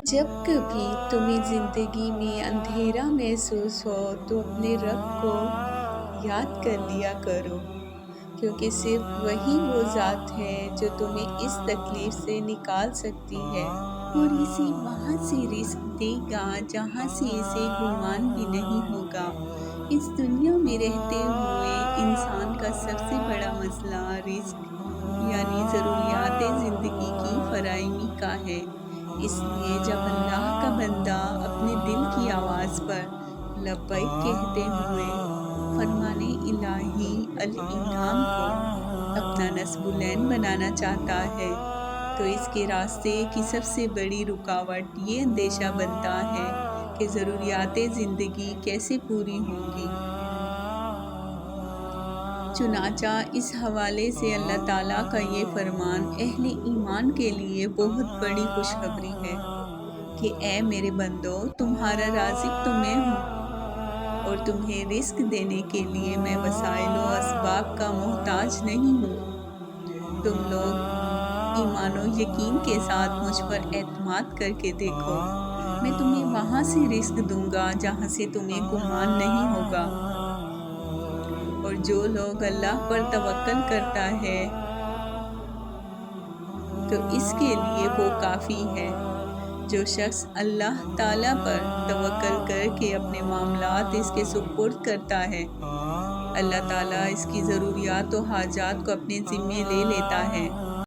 जब कभी तुम्हें ज़िंदगी में अंधेरा महसूस हो तो अपने रब को याद कर लिया करो, क्योंकि सिर्फ वही वो ज़ात है जो तुम्हें इस तकलीफ़ से निकाल सकती है और इसे वहाँ से रिज़्क देगा जहाँ से इसे गुमान भी नहीं होगा। इस दुनिया में रहते हुए इंसान का सबसे बड़ा मसला रिज़्क यानी ज़रूरियात ज़िंदगी की फराहमी का है। इसलिए जब अल्लाह का बंदा अपने दिल की आवाज़ पर लब्बैक कहते हुए फरमाने इलाही अल इनाम को अपना नस्बुलैन बनाना चाहता है, तो इसके रास्ते की सबसे बड़ी रुकावट ये अंदेशा बनता है कि ज़रूरियात ज़िंदगी कैसे पूरी होंगी। चुनांचा इस हवाले से अल्लाह ताला का ये फरमान अहले ईमान के लिए बहुत बड़ी खुशखबरी है कि ए मेरे बंदो, तुम्हारा राज़िक तो मैं हूँ और तुम्हें रिस्क देने के लिए मैं वसाइल व असबाब का मोहताज नहीं हूँ। तुम लोग ईमान व यकीन के साथ मुझ पर एतमाद करके देखो, मैं तुम्हें वहाँ से रिस्क दूंगा जहाँ से तुम्हें गुमान नहीं होगा। और जो लोग अल्लाह पर तवक्कल करता है तो इसके लिए वो काफ़ी है। जो शख्स अल्लाह ताला पर तवक्कल करके अपने मामलात इसके सुपुर्द करता है, अल्लाह ताला इसकी ज़रूरियात और हाजात को अपने ज़िम्मे ले लेता है।